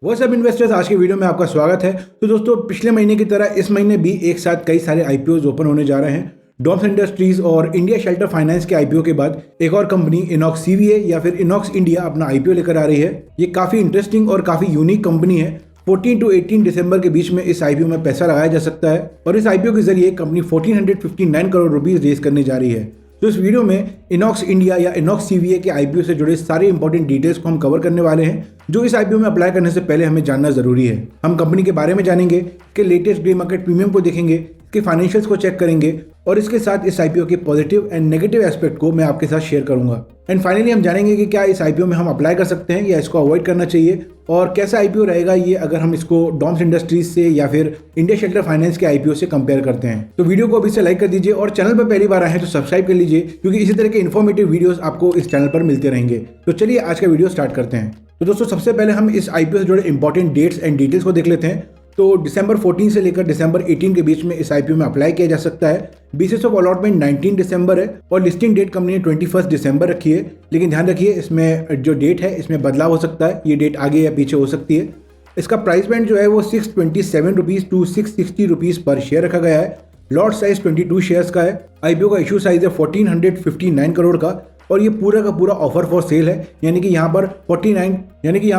वो सब इन्वेस्टर्स, आज के वीडियो में आपका स्वागत है। तो दोस्तों, पिछले महीने की तरह इस महीने भी एक साथ कई सारे आईपीओ ओपन होने जा रहे हैं। डॉम्स इंडस्ट्रीज और इंडिया शेल्टर फाइनेंस के आईपीओ के बाद एक और कंपनी इनॉक्स सीवीए या फिर इनॉक्स इंडिया अपना आईपीओ लेकर आ रही है। ये काफी इंटरेस्टिंग और काफी यूनिक कंपनी है। 14 to 18 दिसंबर के बीच में इस आईपीओ में पैसा लगाया जा सकता है और इस आईपीओ के जरिए कंपनी 1459 करोड़ रुपीज रेज करने जा रही है। तो इस वीडियो में इनॉक्स इंडिया या इनॉक्स सीवीए के आईपीओ से जुड़े सारे इंपॉर्टेंट डिटेल्स को हम कवर करने वाले हैं, जो इस आईपीओ में अप्लाई करने से पहले हमें जानना जरूरी है। हम कंपनी के बारे में जानेंगे, इसके लेटेस्ट ग्रे मार्केट प्रीमियम को देखेंगे, इसके फाइनेंशियल्स को चेक करेंगे और इसके साथ इस आईपीओ के पॉजिटिव एंड नेगेटिव एस्पेक्ट को मैं आपके साथ शेयर करूंगा। एंड फाइनली हम जानेंगे कि क्या इस आईपीओ में हम अप्लाई कर सकते हैं या इसको अवॉइड करना चाहिए और कैसा आईपीओ रहेगा ये अगर हम इसको डॉम्स इंडस्ट्रीज से या फिर इंडिया शेल्टर फाइनेंस के आईपीओ से कंपेयर करते हैं। तो वीडियो को अभी से लाइक कर दीजिए और चैनल पर पहली बार आए हैं तो सब्सक्राइब कर लीजिए, क्योंकि इसी तरह के इन्फॉर्मेटिव वीडियोस आपको इस चैनल पर मिलते रहेंगे। तो चलिए आज का वीडियो स्टार्ट करते हैं। तो दोस्तों, सबसे पहले हम इस आईपीओ से जुड़े इंपॉर्टेंट डेट्स एंड डिटेल्स को देख लेते हैं। तो दिसंबर 14 से लेकर दिसंबर 18 के बीच में इस आईपीओ में अप्लाई किया जा सकता है। बेसिस ऑफ अलॉटमेंट 19 दिसंबर है और लिस्टिंग डेट कंपनी ने 21 दिसंबर रखी है। लेकिन ध्यान रखिए, इसमें जो डेट है इसमें बदलाव हो सकता है, ये डेट आगे या पीछे हो सकती है। इसका प्राइस बैंड जो है वो 627 रुपीज़ टू 660 रुपीज़ पर शेयर रखा गया है। लॉट साइज 22 शेयर्स का है। आईपीओ का इशू साइज है 1459 करोड़ का और ये पूरा का पूरा ऑफर फॉर सेल है, यानी कि यहाँ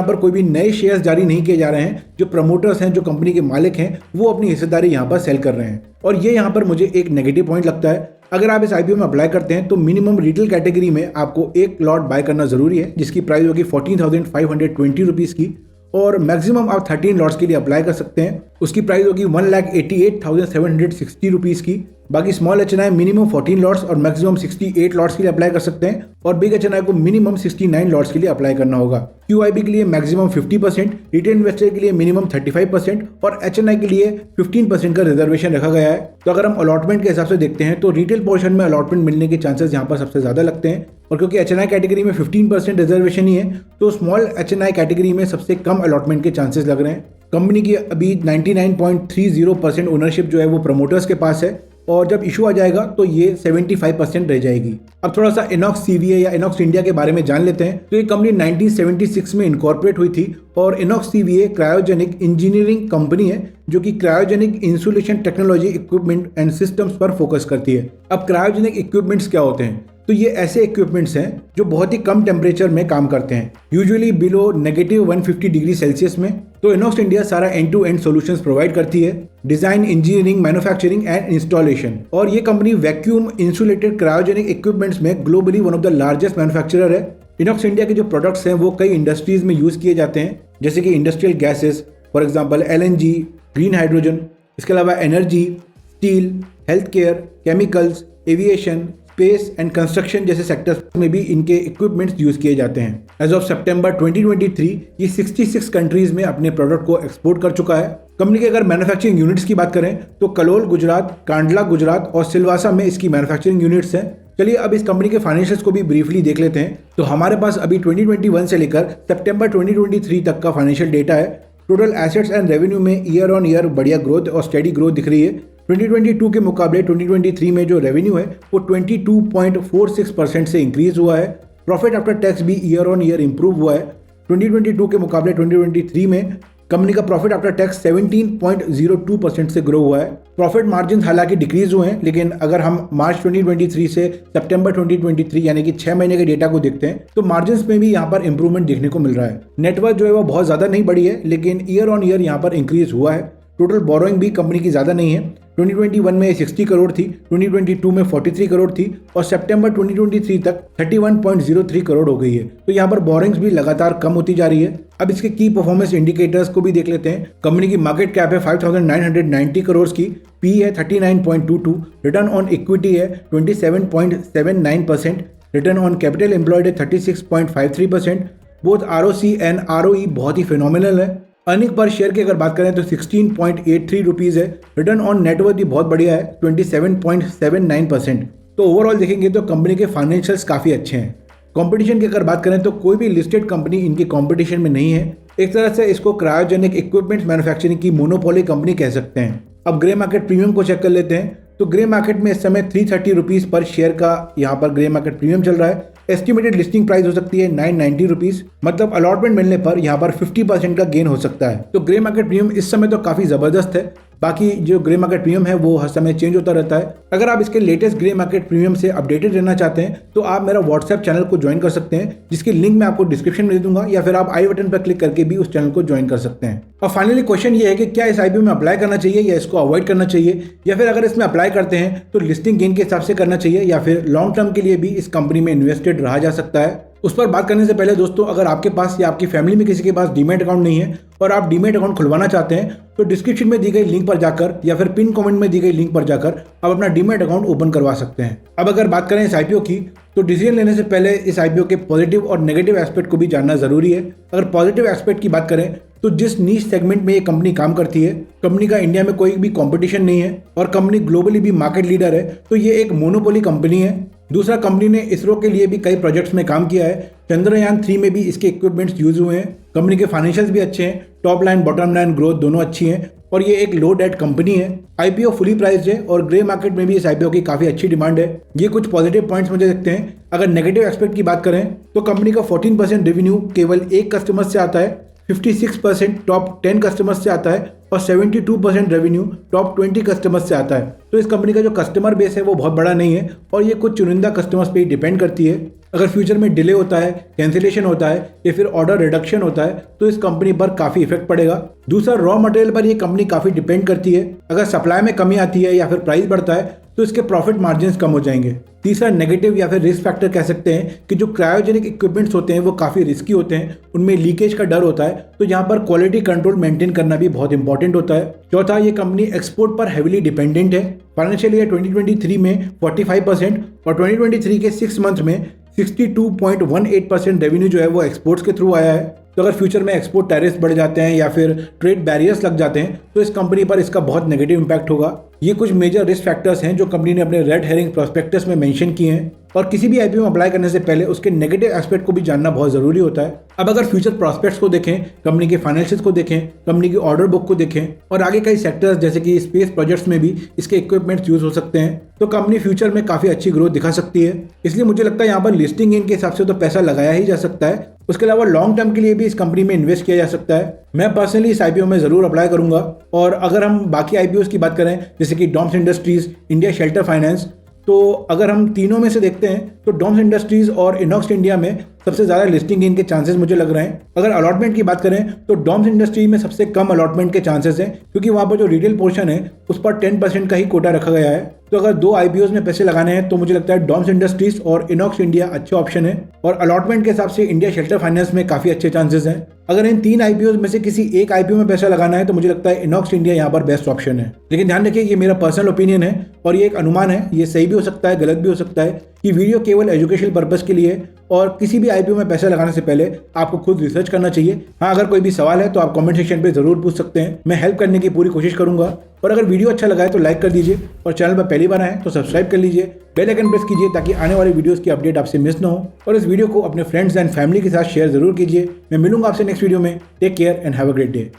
पर कोई भी नए शेयर्स जारी नहीं किए जा रहे हैं। जो प्रमोटर्स हैं, जो कंपनी के मालिक हैं, वो अपनी हिस्सेदारी यहाँ पर सेल कर रहे हैं। और ये यहाँ पर मुझे एक नेगेटिव पॉइंट लगता है। अगर आप इस आईपीओ में अप्लाई करते हैं तो मिनिमम रिटेल कैटेगरी में आपको एक लॉट बाय करना जरूरी है, जिसकी प्राइस होगी 14,520 रुपीज़ की और मैक्सिमम आप 13 लॉट्स के लिए अप्लाई कर सकते हैं। उसकी प्राइस होगी 1,88,760 रुपीज़ की। बाकी स्मॉल एचएनआई मिनिमम 14 लॉट्स और मैक्सिमम 68 लॉट्स के लिए अप्लाई कर सकते हैं और बिग एचएनआई को मिनिमम 69 लॉट्स के लिए अप्लाई करना होगा। क्यूआईबी के लिए मैक्सिमम 50%, रिटेल इन्वेस्टर के लिए मिनिमम 35% और एचएनआई के लिए 15% का रिजर्वेशन रखा गया है। तो अगर हम अलॉटमेंट के हिसाब से देखते हैं तो रिटेल पोर्शन में अलॉटमेंट मिलने के चांसेस यहाँ पर सबसे ज्यादा लगते हैं और क्योंकि एचएनआई कैटेगरी में 15% रिजर्वेशन ही है, तो स्मॉल एचएनआई कैटेगरी में सबसे कम अलॉटमेंट के चांसेस लग रहे हैं। कंपनी की अभी 99.30% ओनरशिप जो है वो प्रमोटर्स के पास है और जब इशू आ जाएगा तो ये 75% रह जाएगी। अब थोड़ा सा इनॉक्स सीवीए या इनॉक्स इंडिया के बारे में जान लेते हैं। तो ये कंपनी 1976 में इनकॉर्पोरेट हुई थी और INOX CVA cryogenic engineering company है, जो कि cryogenic insulation technology equipment and systems पर फोकस करती है। अब क्रायोजेनिक इक्विपमेंट्स क्या होते हैं? तो ये ऐसे इक्विपमेंट्स हैं जो बहुत ही कम टेम्परेचर में काम करते हैं, यूजुअली बिलो -150 डिग्री सेल्सियस में। तो इनॉक्स इंडिया सारा end to end solutions provide करती है, design, engineering, manufacturing and installation. और ये company vacuum insulated cryogenic equipments में globally one of the largest manufacturer है। इनॉक्स इंडिया के जो प्रोडक्ट्स हैं वो कई इंडस्ट्रीज में यूज किए जाते हैं, जैसे कि industrial gases, for example LNG, green hydrogen, इसके अलावा energy, steel, health care, chemicals, aviation, space and construction जैसे सेक्टर्स में भी इनके इक्विपमेंट्स यूज किए जाते हैं। एज ऑफ सितंबर 2023 ये 66 कंट्रीज में अपने प्रोडक्ट को एक्सपोर्ट कर चुका है। कंपनी के अगर मैन्युफैक्चरिंग यूनिट्स की बात करें तो कलोल गुजरात, कांडला गुजरात और सिलवासा में इसकी मैन्युफैक्चरिंग यूनिट्स हैं। चलिए अब इस कंपनी के फाइनेंशियल्स को भी ब्रीफली देख लेते हैं। तो हमारे पास अभी 2021 से लेकर सितंबर 2023 तक का फाइनेंशियल डेटा है। टोटल एसेट्स एंड रेवेन्यू में ईयर ऑन ईयर बढ़िया ग्रोथ और स्टेडी ग्रोथ दिख रही है। 2022 के मुकाबले 2023 में जो रेवेन्यू है वो 22.46% से इंक्रीज हुआ है। प्रॉफिट आफ्टर टैक्स भी ईयर ऑन ईयर इंप्रूव हुआ है। 2022 के मुकाबले 2023 में कंपनी का प्रॉफिट आफ्टर टैक्स 17.02% से ग्रो हुआ है। प्रॉफिट मार्जिन हालांकि डिक्रीज हुए हैं, लेकिन अगर हम मार्च 2023 से सितंबर 2023 यानी कि 6 महीने के डेटा को देखते हैं तो मार्जिन में भी यहाँ पर इंप्रूवमेंट देखने को मिल रहा है। नेटवर्थ जो है वो बहुत ज्यादा नहीं बढ़ी है, लेकिन ईयर ऑन ईयर यहाँ पर इंक्रीज हुआ है। टोटल बोरोइंग भी कंपनी की ज्यादा नहीं है। 2021 में 60 करोड़ थी, 2022 में 43 करोड़ थी और सितंबर 2023 तक 31.03 करोड़ हो गई है। तो यहाँ पर बोरिंग्स भी लगातार कम होती जा रही है। अब इसके की परफॉर्मेंस इंडिकेटर्स को भी देख लेते हैं। कंपनी की मार्केट कैप है 5,990 करोड़ की, पी है 39.22, रिटर्न ऑन इक्विटी है 27.79%, रिटर्न ऑन कैपिटल एम्प्लॉयड है 36.53%। बोथ आरओसी एंड आरओई बहुत ही फिनोमिनल है। अर्निंग पर शेयर की अगर बात करें तो 16.83 रुपीज़ है। रिटर्न ऑन नेटवर्थ भी बहुत बढ़िया है 27.79%। तो ओवरऑल देखेंगे तो कंपनी के फाइनेंशियल्स काफ़ी अच्छे हैं। कंपटीशन की अगर बात करें तो कोई भी लिस्टेड कंपनी इनकी कंपटीशन में नहीं है। एक तरह से इसको क्रायोजेनिक इक्विपमेंट्स मैन्युफैक्चरिंग की मोनोपोली कंपनी कह सकते हैं। अब ग्रे मार्केट प्रीमियम को चेक कर लेते हैं। तो ग्रे मार्केट में इस समय 330 रुपीज़ पर शेयर का यहाँ पर ग्रे मार्केट प्रीमियम चल रहा है। एस्टिमेटेड लिस्टिंग प्राइस हो सकती है 990 रुपीज, मतलब अलॉटमेंट मिलने पर यहाँ पर 50% का गेन हो सकता है। तो ग्रे मार्केट प्रीमियम इस समय तो काफी जबरदस्त है। बाकी जो ग्रे मार्केट प्रीमियम है वो हर समय चेंज होता रहता है। अगर आप इसके लेटेस्ट ग्रे मार्केट प्रीमियम से अपडेटेड रहना चाहते हैं तो आप मेरा व्हाट्सएप चैनल को ज्वाइन कर सकते हैं, जिसकी लिंक मैं आपको डिस्क्रिप्शन में दे दूंगा, या फिर आप आई बटन पर क्लिक करके भी उस चैनल को ज्वाइन कर सकते हैं। और फाइनली क्वेश्चन ये है कि क्या इस आईपीओ में अप्लाई करना चाहिए या इसको अवॉइड करना चाहिए, या फिर अगर इसमें अप्लाई करते हैं तो लिस्टिंग गेन के हिसाब से करना चाहिए, या फिर लॉन्ग टर्म के लिए भी इस कंपनी में इन्वेस्टेड रहा जा सकता है। उस पर बात करने से पहले दोस्तों, अगर आपके पास या आपकी फैमिली में किसी के पास डीमैट अकाउंट नहीं है और आप डीमैट अकाउंट खुलवाना चाहते हैं तो डिस्क्रिप्शन में दी गई लिंक पर जाकर या फिर पिन कमेंट में दी गई लिंक पर जाकर आप अपना डीमैट अकाउंट ओपन करवा सकते हैं। अब अगर बात करें इस आईपीओ की, तो डिसीजन लेने से पहले इस आईपीओ के पॉजिटिव और नेगेटिव एस्पेक्ट को भी जानना जरूरी है। अगर पॉजिटिव एस्पेक्ट की बात करें तो जिस नीश सेगमेंट में ये कंपनी काम करती है, कंपनी का इंडिया में कोई भी कंपटीशन नहीं है और कंपनी ग्लोबली भी मार्केट लीडर है, तो ये एक मोनोपोली कंपनी है। दूसरा, कंपनी ने इसरो के लिए भी कई प्रोजेक्ट्स में काम किया है। चंद्रयान 3 में भी इसके इक्विपमेंट्स यूज हुए हैं। कंपनी के फाइनेंशियल्स भी अच्छे हैं, top line bottom line growth दोनों अच्छी हैं और ये एक लो डेट कंपनी है। आईपीओ फुली प्राइस्ड है और ग्रे मार्केट में भी इस आईपीओ की काफी अच्छी डिमांड है। ये कुछ पॉजिटिव पॉइंट्स मुझे लगते हैं। अगर नेगेटिव एस्पेक्ट की बात करें तो कंपनी का 14% रेवेन्यू केवल एक कस्टमर से आता है, 56% टॉप 10 कस्टमर्स से आता है और 72% रेवेन्यू टॉप 20 कस्टमर्स से आता है। तो इस कंपनी का जो कस्टमर बेस है वो बहुत बड़ा नहीं है और ये कुछ चुनिंदा कस्टमर्स पे ही डिपेंड करती है। अगर फ्यूचर में डिले होता है, कैंसिलेशन होता है या फिर ऑर्डर रिडक्शन होता है तो इस कंपनी पर काफी इफेक्ट पड़ेगा। दूसरा, रॉ मटेरियल पर ये कंपनी काफी डिपेंड करती है। अगर सप्लाई में कमी आती है या फिर प्राइस बढ़ता है तो इसके प्रॉफिट मार्जिन कम हो जाएंगे। तीसरा, नेगेटिव या फिर रिस्क फैक्टर कह सकते हैं कि जो क्रायोजेनिक इक्विपमेंट्स होते हैं वो काफ़ी रिस्की होते हैं, उनमें लीकेज का डर होता है, तो यहाँ पर क्वालिटी कंट्रोल मेंटेन करना भी बहुत इंपॉर्टेंट होता है। चौथा, ये कंपनी एक्सपोर्ट पर हेविली डिपेंडेंट है। फाइनेंशियल ईयर 2023 में 45% और 2023 के 6 मंथ में 62.18% रेवेन्यू जो है वो एक्सपोर्ट्स के थ्रू आया है। तो अगर फ्यूचर में एक्सपोर्ट टैरिफ्स बढ़ जाते हैं या फिर ट्रेड बैरियर्स लग जाते हैं तो इस कंपनी पर इसका बहुत नेगेटिव इंपैक्ट होगा। ये कुछ मेजर रिस्क फैक्टर्स हैं जो कंपनी ने अपने रेड हेरिंग प्रोस्पेक्टस में मेंशन किए हैं और किसी भी आईपीओ में अप्लाई करने से पहले उसके नेगेटिव एस्पेक्ट को भी जानना बहुत जरूरी होता है। अब अगर फ्यूचर प्रॉस्पेक्ट्स को देखें, कंपनी के फाइनेंशियल्स को देखें, कंपनी की ऑर्डर बुक को देखें और आगे कई सेक्टर्स जैसे कि स्पेस प्रोजेक्ट्स में भी इसके इक्विपमेंट्स यूज हो सकते हैं, तो कंपनी फ्यूचर में काफी अच्छी ग्रोथ दिखा सकती है। इसलिए मुझे लगता है यहाँ पर लिस्टिंग गेन के हिसाब से तो पैसा लगाया ही जा सकता है। उसके अलावा लॉन्ग टर्म के लिए भी इस कंपनी में इन्वेस्ट किया जा सकता है। मैं पर्सनली इस आईपीओ में जरूर अप्लाई करूंगा। और अगर हम बाकी आईपीओस की बात करें जैसे कि DOMS Industries, India Shelter Finance, तो अगर हम तीनों में से देखते हैं तो डॉम्स इंडस्ट्रीज और इनॉक्स इंडिया में सबसे ज़्यादा लिस्टिंग गेन के चांसेस मुझे लग रहे हैं। अगर अलॉटमेंट की बात करें तो डॉम्स इंडस्ट्री में सबसे कम अलॉटमेंट के चांसेस हैं, क्योंकि वहाँ पर जो रिटेल पोर्शन है उस पर 10% का ही कोटा रखा गया है। तो अगर दो आईपीओस में पैसे लगाने हैं तो मुझे लगता है डॉम्स इंडस्ट्रीज और इनॉक्स इंडिया अच्छे ऑप्शन है। और अलॉटमेंट के हिसाब से इंडिया शेल्टर फाइनेंस में काफ़ी अच्छे चांसेस हैं। अगर इन तीन आईपीओस में से किसी एक आईपीओ में पैसा लगाना है तो मुझे लगता है इनॉक्स इंडिया यहाँ पर बेस्ट ऑप्शन है। लेकिन ध्यान रखिए, ये मेरा पर्सनल ओपिनियन है और ये एक अनुमान है, ये सही भी हो सकता है, गलत भी हो सकता है। ये वीडियो केवल एजुकेशनल पर्पस के लिए है और किसी भी आईपीओ में पैसा लगाने से पहले आपको खुद रिसर्च करना चाहिए। हाँ, अगर कोई भी सवाल है तो आप कमेंट सेक्शन पे जरूर पूछ सकते हैं, मैं हेल्प करने की पूरी कोशिश करूंगा। और अगर वीडियो अच्छा लगा है तो लाइक कर दीजिए और चैनल पर पहली बार आए तो सब्सक्राइब कर लीजिए, बेल आइकन प्रेस कीजिए ताकि आने वाली वीडियोस की अपडेट आपसे मिस ना हो। और इस वीडियो को अपने फ्रेंड्स एंड फैमिली के साथ शेयर जरूर कीजिए। मैं मिलूंगा आपसे नेक्स्ट वीडियो में। Take care and have a great day.